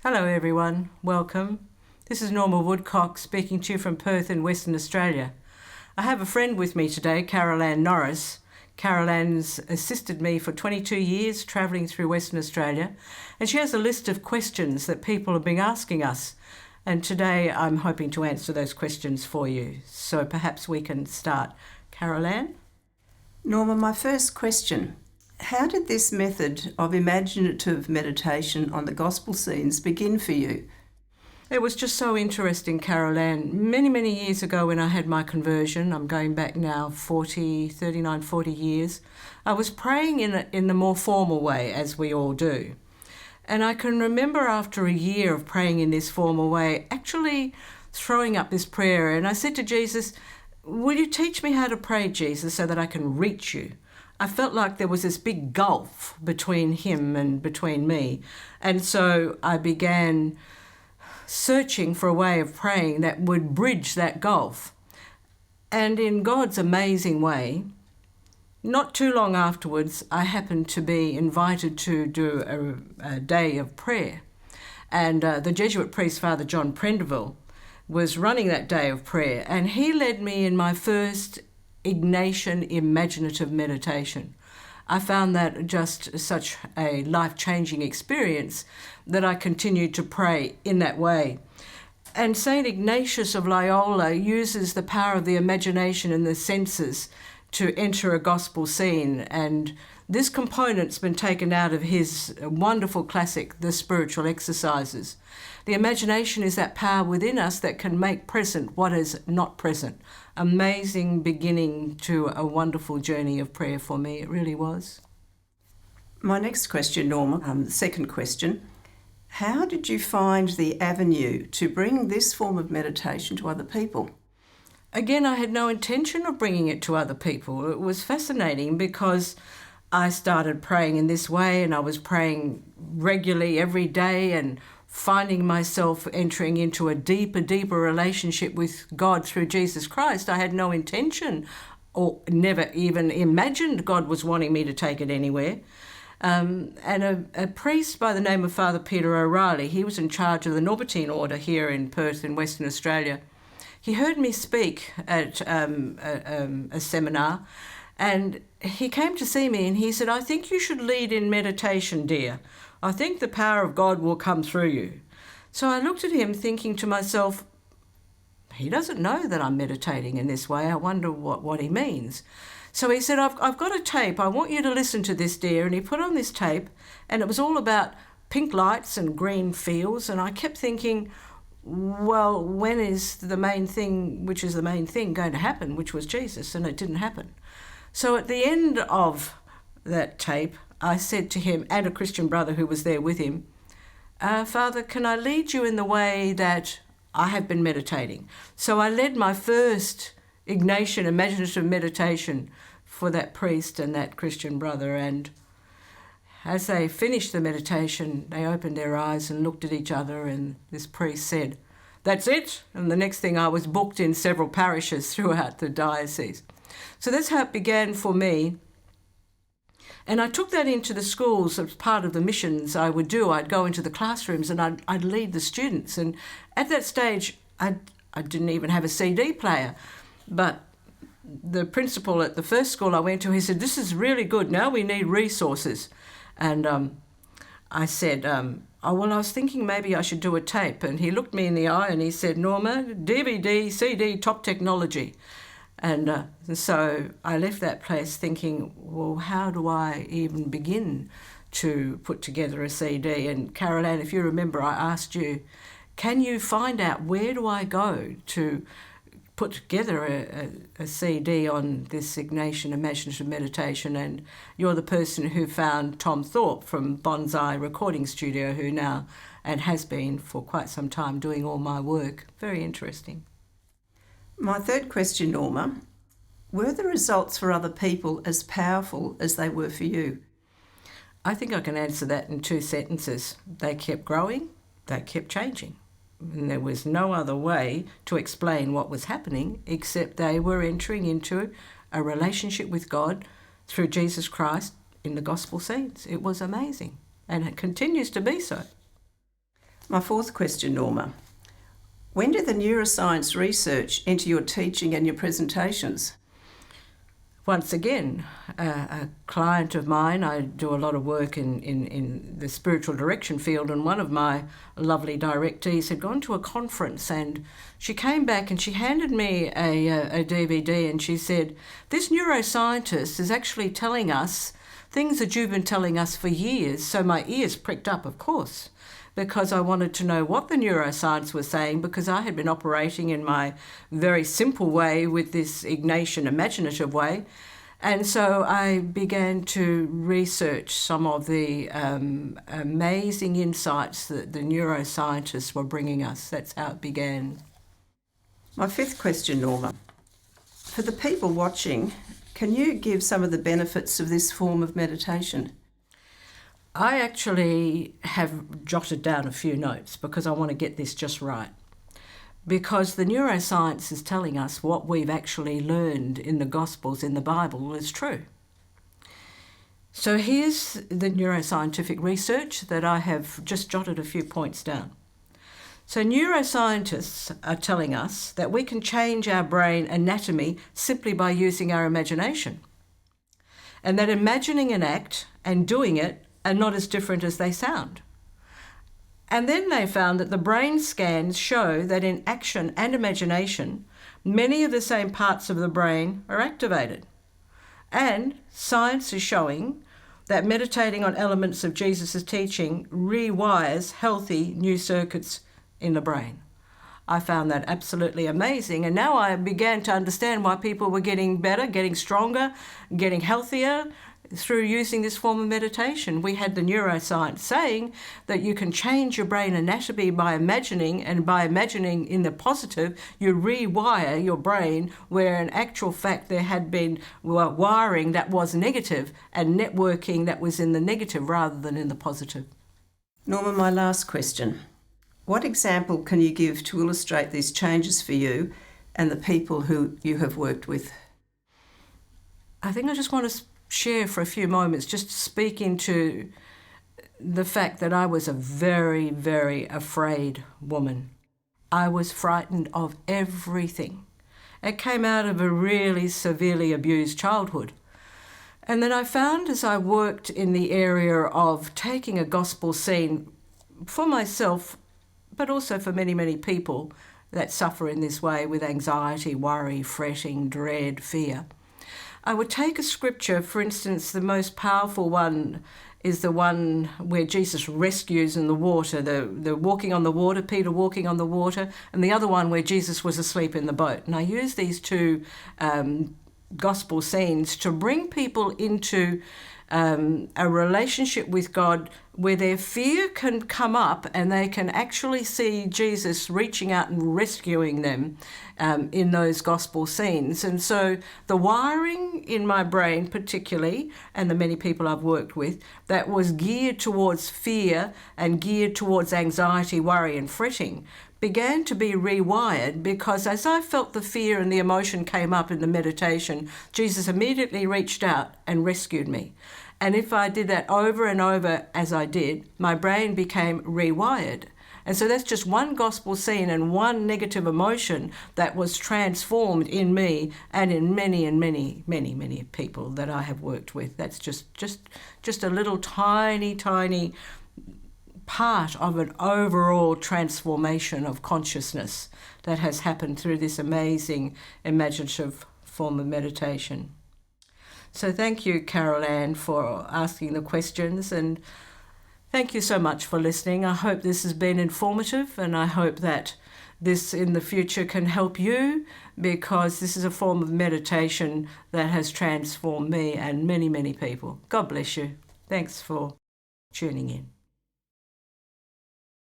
Hello everyone, welcome. This is Norma Woodcock speaking to you from Perth in Western Australia. I have a friend with me today, Carol Ann Norris. Carol Ann's assisted me for 22 years travelling through Western Australia, and she has a list of questions that people have been asking us. And today I'm hoping to answer those questions for you. So perhaps we can start. Carol Ann? Norma, my first question. How did this method of imaginative meditation on the gospel scenes begin for you? It was just so interesting, Carol Ann. Many years ago when I had my conversion, I'm going back now 40 years, I was praying in the more formal way, as we all do. And I can remember after a year of praying in this formal way, actually throwing up this prayer. And I said to Jesus, will you teach me how to pray, Jesus, so that I can reach you? I felt like there was this big gulf between him and between me. And so I began searching for a way of praying that would bridge that gulf. And in God's amazing way, not too long afterwards, I happened to be invited to do a day of prayer. And the Jesuit priest, Father John Prendeville, was running that day of prayer. And he led me in my first Ignatian Imaginative Meditation. I found that just such a life-changing experience that I continued to pray in that way. And St. Ignatius of Loyola uses the power of the imagination and the senses to enter a gospel scene, and this component's been taken out of his wonderful classic, The Spiritual Exercises. The imagination is that power within us that can make present what is not present. Amazing beginning to a wonderful journey of prayer for me, it really was. My next question, Norma, the second question. How did you find the avenue to bring this form of meditation to other people? Again, I had no intention of bringing it to other people. It was fascinating because I started praying in this way, and I was praying regularly every day and finding myself entering into a deeper relationship with God through Jesus Christ. I had no intention or never even imagined God was wanting me to take it anywhere. And a priest by the name of Father Peter O'Reilly, he was in charge of the Norbertine order here in Perth in Western Australia. He heard me speak at a seminar, and he came to see me and he said, I think you should lead in meditation, dear. I think the power of God will come through you. So I looked at him thinking to myself, he doesn't know that I'm meditating in this way. I wonder what he means. So he said, I've got a tape. I want you to listen to this, dear. And he put on this tape, and it was all about pink lights and green fields. And I kept thinking, well, when is the main thing, which is the main thing, going to happen, which was Jesus? And it didn't happen. So at the end of that tape, I said to him and a Christian brother who was there with him, Father, can I lead you in the way that I have been meditating? So I led my first Ignatian Imaginative Meditation for that priest and that Christian brother. And as they finished the meditation, they opened their eyes and looked at each other, and this priest said, that's it. And the next thing I was booked in several parishes throughout the diocese. So that's how it began for me. And I took that into the schools as part of the missions I would do. I'd go into the classrooms and I'd lead the students. And at that stage, I didn't even have a CD player. But the principal at the first school I went to, he said, this is really good. Now we need resources. And I said, I was thinking maybe I should do a tape. And he looked me in the eye and he said, Norma, DVD, CD, top technology. And so I left that place thinking, well, how do I even begin to put together a CD? And Carol Ann, if you remember, I asked you, can you find out where do I go to put together a CD on this Ignatian Imaginative Meditation? And you're the person who found Tom Thorpe from Bonsai Recording Studio, who now and has been for quite some time doing all my work. Very interesting. My third question, Norma, were the results for other people as powerful as they were for you? I think I can answer that in 2 sentences. They kept growing, they kept changing. And there was no other way to explain what was happening except they were entering into a relationship with God through Jesus Christ in the gospel scenes. It was amazing, and it continues to be so. My fourth question, Norma. When did the neuroscience research enter your teaching and your presentations? Once again, a client of mine, I do a lot of work in the spiritual direction field, and one of my lovely directees had gone to a conference, and she came back and she handed me a DVD, and she said, "This neuroscientist is actually telling us things that you've been telling us for years." So my ears pricked up, of course, because I wanted to know what the neuroscience was saying, because I had been operating in my very simple way with this Ignatian imaginative way. And so I began to research some of the amazing insights that the neuroscientists were bringing us. That's how it began. My fifth question, Norma. For the people watching, can you give some of the benefits of this form of meditation? I actually have jotted down a few notes because I want to get this just right. Because the neuroscience is telling us what we've actually learned in the Gospels, in the Bible, is true. So here's the neuroscientific research that I have just jotted a few points down. So neuroscientists are telling us that we can change our brain anatomy simply by using our imagination. And that imagining an act and doing it are not as different as they sound. And then they found that the brain scans show that in action and imagination, many of the same parts of the brain are activated. And science is showing that meditating on elements of Jesus' teaching rewires healthy new circuits in the brain. I found that absolutely amazing. And now I began to understand why people were getting better, getting stronger, getting healthier through using this form of meditation. We had the neuroscience saying that you can change your brain anatomy by imagining, and by imagining in the positive, you rewire your brain, where in actual fact there had been wiring that was negative and networking that was in the negative rather than in the positive. Norma, my last question. What example can you give to illustrate these changes for you and the people who you have worked with? I think I just want to share for a few moments, just to speak into the fact that I was a very, very afraid woman. I was frightened of everything. It came out of a really severely abused childhood. And then I found, as I worked in the area of taking a gospel scene for myself, but also for many, many people that suffer in this way with anxiety, worry, fretting, dread, fear, I would take a scripture. For instance, the most powerful one is the one where Jesus rescues in the water, the walking on the water, Peter walking on the water, and the other one where Jesus was asleep in the boat. And I use these two gospel scenes to bring people into a relationship with God where their fear can come up and they can actually see Jesus reaching out and rescuing them in those gospel scenes. And so the wiring in my brain particularly, and the many people I've worked with, that was geared towards fear and geared towards anxiety, worry and fretting, began to be rewired, because as I felt the fear and the emotion came up in the meditation, Jesus immediately reached out and rescued me. And if I did that over and over as I did, my brain became rewired. And so that's just one gospel scene and one negative emotion that was transformed in me and in many and many, many, many people that I have worked with. That's just a little tiny, tiny part of an overall transformation of consciousness that has happened through this amazing imaginative form of meditation. So thank you, Carol Ann, for asking the questions, and thank you so much for listening. I hope this has been informative, and I hope that this in the future can help you, because this is a form of meditation that has transformed me and many, many people. God bless you. Thanks for tuning in.